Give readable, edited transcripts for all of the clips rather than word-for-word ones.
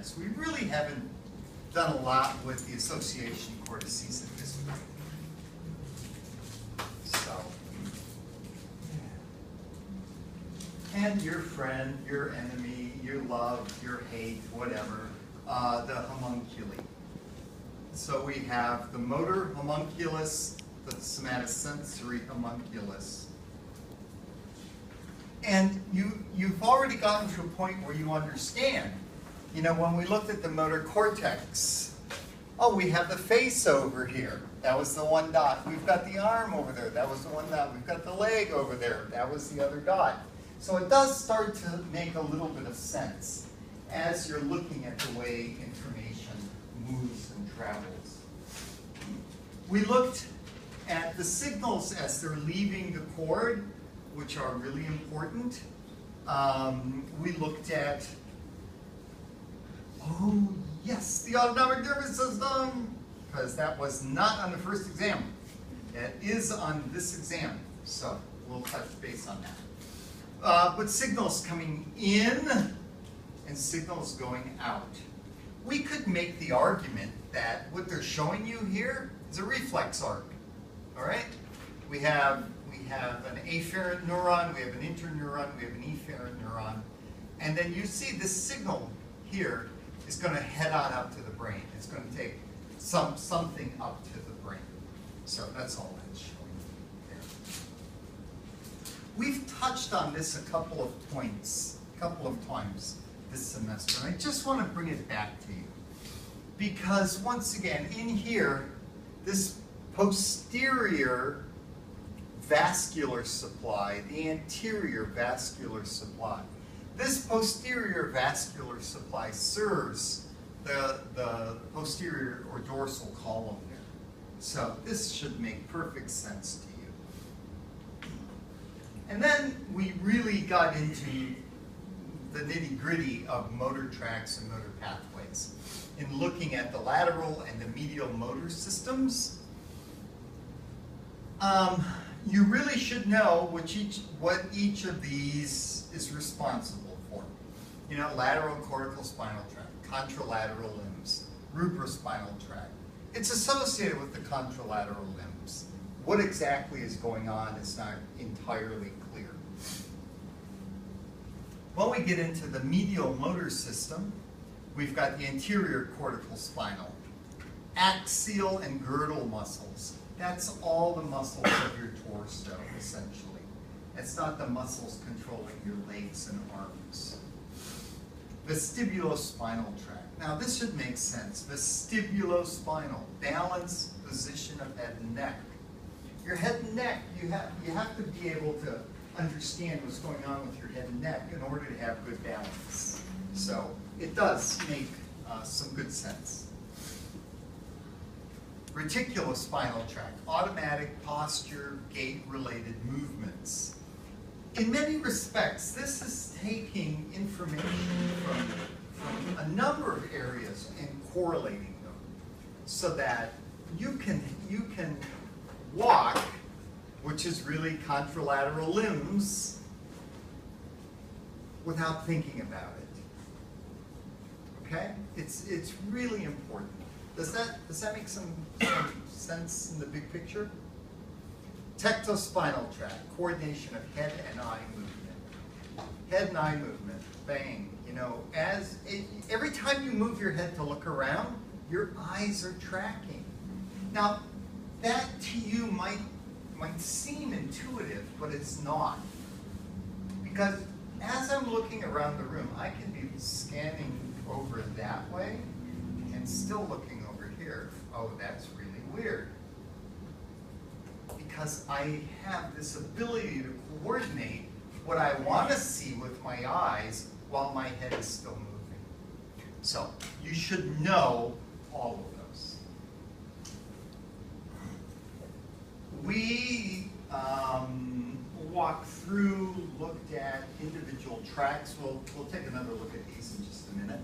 tracks. We really haven't done a lot with the association cortices at this point. So, and your friend, your enemy, your love, your hate, whatever, the homunculi. So we have the motor homunculus, the somatosensory homunculus. And you've already gotten to a point where you understand. You know, when we looked at the motor cortex, oh, we have the face over here. That was the one dot. We've got the arm over there. That was the one dot. We've got the leg over there. That was the other dot. So it does start to make a little bit of sense as you're looking at the way information moves and travels. We looked at the signals as they're leaving the cord, which are really important. We looked at, oh yes, the autonomic nervous system, because that was not on the first exam. It is on this exam, so we'll touch base on that. But signals coming in and signals going out. We could make the argument that what they're showing you here is a reflex arc, all right? We have an afferent neuron, we have an interneuron, we have an efferent neuron, and then you see this signal here is going to head on up to the brain. It's going to take something up to the brain. So that's all that's showing there. We've touched on this a couple of times this semester, and I just want to bring it back to you. Because once again, in here, this posterior vascular supply, the anterior vascular supply. This posterior vascular supply serves the posterior or dorsal column there. So this should make perfect sense to you. And then we really got into the nitty-gritty of motor tracks and motor pathways in looking at the lateral and the medial motor systems. You really should know what each of these is responsible for. You know, lateral cortical spinal tract, contralateral limbs, rubrospinal tract. It's associated with the contralateral limbs. What exactly is going on is not entirely clear. When we get into the medial motor system, we've got the anterior cortical spinal, axial and girdle muscles. That's all the muscles of your torso, essentially. It's not the muscles controlling your legs and arms. Vestibulospinal tract. Now this should make sense. Vestibulospinal, balance, position of head and neck. Your head and neck, you have to be able to understand what's going on with your head and neck in order to have good balance. So it does make some good sense. Reticulospinal tract, automatic posture, gait-related movements. In many respects, this is taking information from a number of areas and correlating them so that you can walk, which is really contralateral limbs, without thinking about it. Okay? It's really important. Does that make some sense in the big picture? Tectospinal tract, coordination of head and eye movement. Head and eye movement, bang. You know, every time you move your head to look around, your eyes are tracking. Now, that to you might seem intuitive, but it's not. Because as I'm looking around the room, I can be scanning over that way and still looking over here. Oh, that's really weird. Because I have this ability to coordinate what I want to see with my eyes while my head is still moving. So you should know all of those. We walked through, looked at individual tracks. We'll take another look at these in just a minute.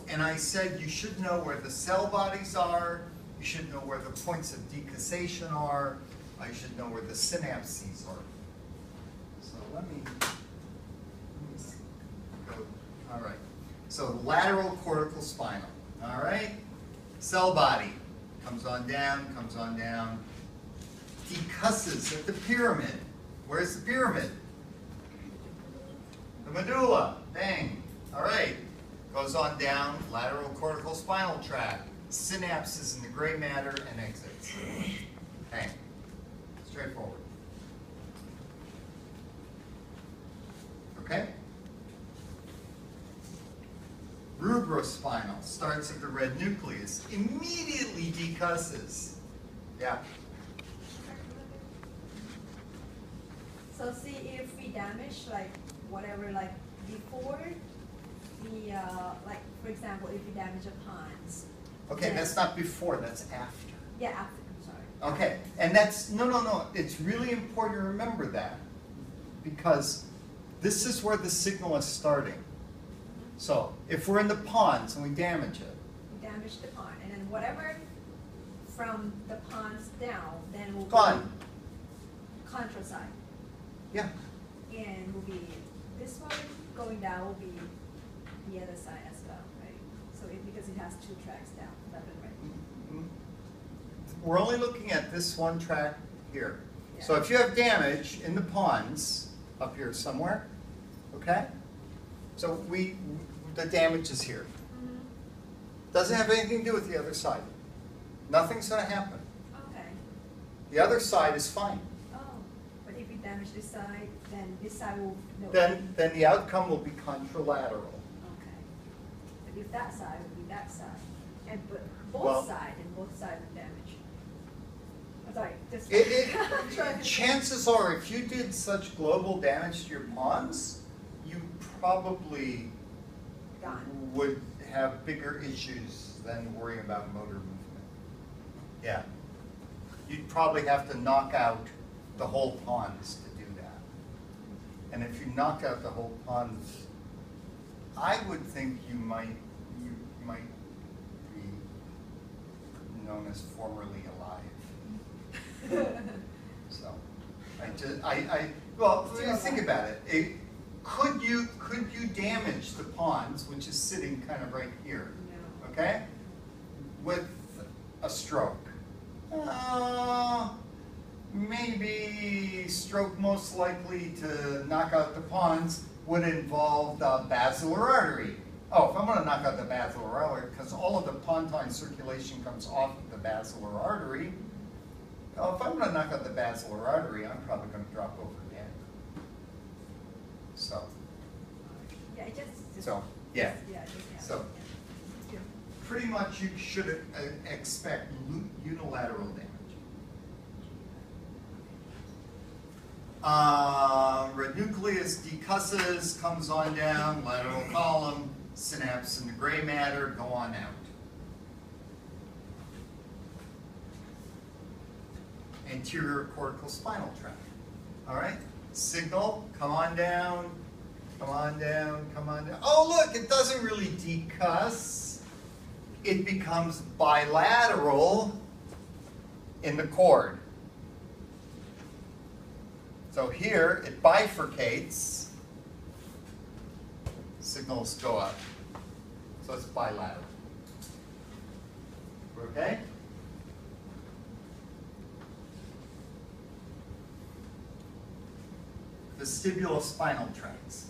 And I said you should know where the cell bodies are, you should know where the points of decussation are, you should know where the synapses are. So let me go. All right. So lateral cortical spinal. All right? Cell body comes on down, decusses at the pyramid. Where's the pyramid? The medulla. Bang. All right. Goes on down, lateral cortical spinal tract. Synapses in the gray matter and exits. Bang. Straightforward. Okay? Rubrospinal starts at the red nucleus, immediately decusses. Yeah. So see if we damage like whatever like before the like for example if we damage a pons. Okay, that's not before, that's after. Yeah, after. I'm sorry. Okay, and that's, no. It's really important to remember that because this is where the signal is starting. So if we're in the pons and we damage it. We damage the pons, and then whatever from the pons down, then will Gone. be contra side. Yeah. And will be this one going down will be the other side as well, right? So because it has two tracks down, left and right. We're only looking at this one track here. Yeah. So if you have damage in the pons, up here somewhere, okay? So the damage is here. Doesn't have anything to do with the other side. Nothing's going to happen. Okay. The other side is fine. Oh, but if we damage this side, then this side will no. Then the outcome will be contralateral. Okay. But if that side would be that side, and but both Well- sides and both sides would damage. I'm sorry, just. I'm trying to- Chances are, if you did such global damage to your pons, you probably Gone. would have bigger issues than worrying about motor movement. Yeah. You'd probably have to knock out the whole pons to do that. And if you knock out the whole pons, I would think you might be known as formerly alive. So, well, think about it. Could you damage the pons, which is sitting kind of right here, No. okay, with a stroke? Maybe stroke most likely to knock out the pons would involve the basilar artery. Oh, if I'm going to knock out the basilar artery, because all of the pontine circulation comes off of the basilar artery, oh, if I'm going to knock out the basilar artery, I'm probably going to drop over dead. So, Yeah, it just. so yeah. Yeah, just, yeah. So, Yeah. pretty much you should expect unilateral damage. Red nucleus decusses, comes on down, lateral column, synapse in the gray matter, go on out. Anterior cortical spinal tract. All right, signal, come on down, come on down, come on down. Oh, look, it doesn't really decuss. It becomes bilateral in the cord. So here, it bifurcates. Signals go up. So it's bilateral. Okay? Vestibulospinal tracts.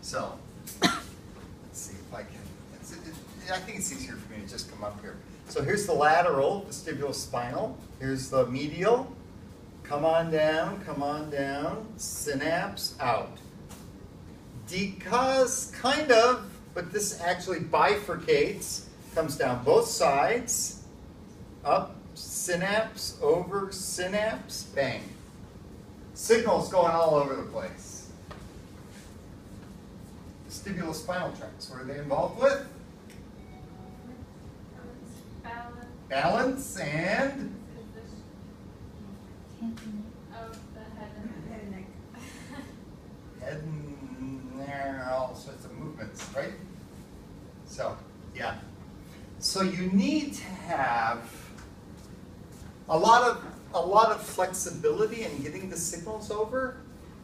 So, let's see if I can. I think it's easier for me to just come up here. So here's the lateral vestibulospinal. Here's the medial. Come on down, synapse out. Decuss, kind of, but this actually bifurcates, comes down both sides, up, synapse, over, synapse, bang. Signals going all over the place. Vestibulospinal tracts, what are they involved with? Balance and Of the head Head and neck. head and there, all sorts of movements, right? So, yeah. So you need to have a lot of flexibility in getting the signals over,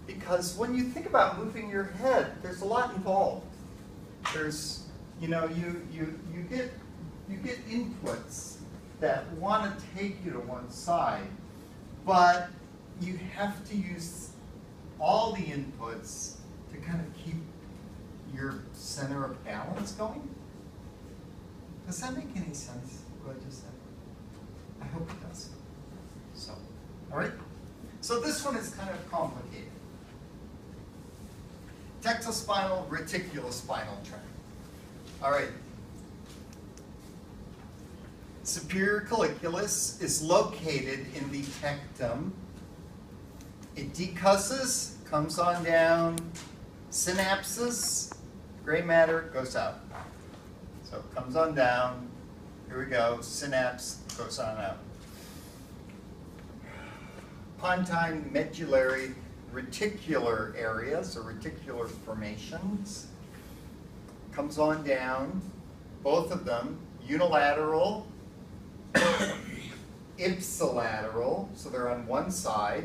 because when you think about moving your head, there's a lot involved. There's you know, you get inputs that want to take you to one side, but you have to use all the inputs to kind of keep your center of balance going. Does that make any sense, what I just said? I hope it does. So, all right? So this one is kind of complicated. Tectospinal reticulospinal tract. All right. Superior colliculus is located in the tectum. It decusses, comes on down, synapses, gray matter goes out. So it comes on down, here we go, synapse goes on out. Pontine medullary reticular areas or reticular formations comes on down, both of them unilateral, ipsilateral, so they're on one side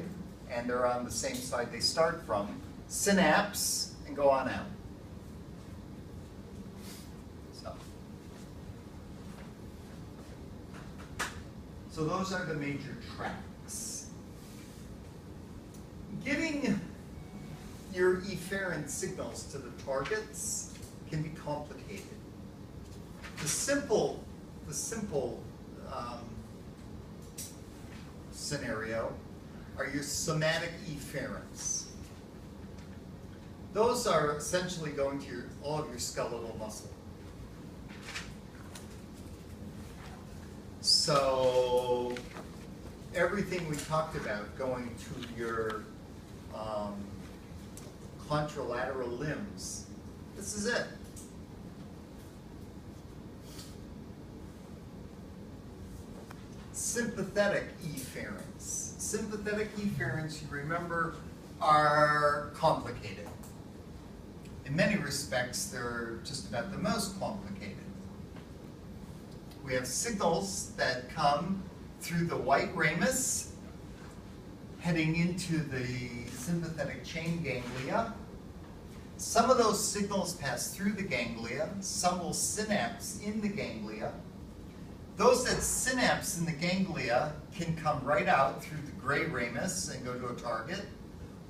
and they're on the same side they start from, synapse, and go on out. So those are the major tracks. Getting your efferent signals to the targets can be complicated. The simple scenario are your somatic efferents. Those are essentially going to all of your skeletal muscle. So everything we talked about going to your contralateral limbs, this is it. Sympathetic efferents. Sympathetic efferents, you remember, are complicated. In many respects, they're just about the most complicated. We have signals that come through the white ramus, heading into the sympathetic chain ganglia. Some of those signals pass through the ganglia, some will synapse in the ganglia. Those that synapse in the ganglia can come right out through the gray ramus and go to a target.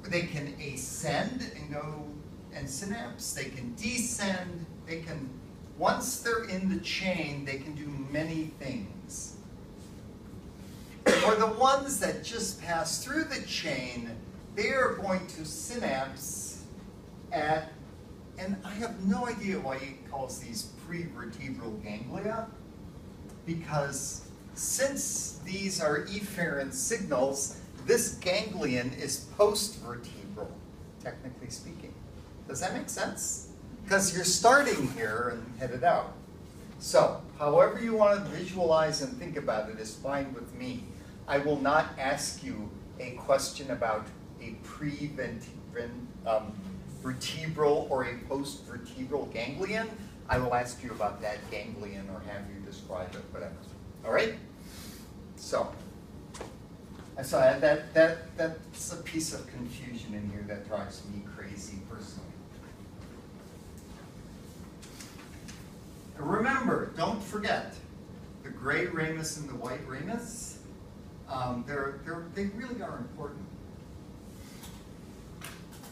Or they can ascend and go and synapse. They can descend. They can, once they're in the chain, they can do many things. For the ones that just pass through the chain, they are going to synapse at, and I have no idea why he calls these prevertebral ganglia, because since these are efferent signals, this ganglion is postvertebral, technically speaking. Does that make sense? Because you're starting here and headed out. So, however you want to visualize and think about it is fine with me. I will not ask you a question about a vertebral or a postvertebral ganglion. I will ask you about that ganglion or have you describe it, whatever. All right? So, I saw that's a piece of confusion in here that drives me crazy personally. Remember, don't forget, the gray ramus and the white ramus, they really are important.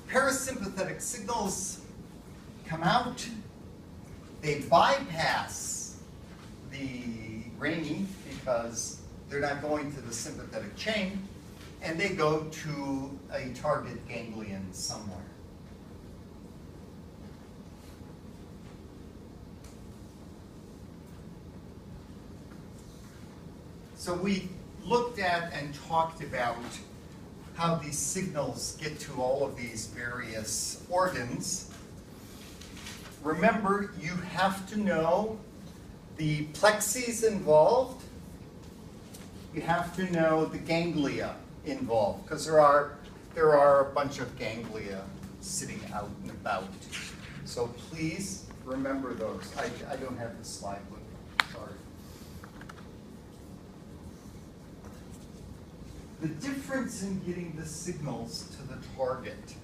Parasympathetic signals come out, they bypass the rami because they're not going to the sympathetic chain, and they go to a target ganglion somewhere. So we looked at and talked about how these signals get to all of these various organs. Remember, you have to know the plexes involved. You have to know the ganglia involved, because there are a bunch of ganglia sitting out and about. So please remember those. I don't have the slide with me, sorry. The difference in getting the signals to the target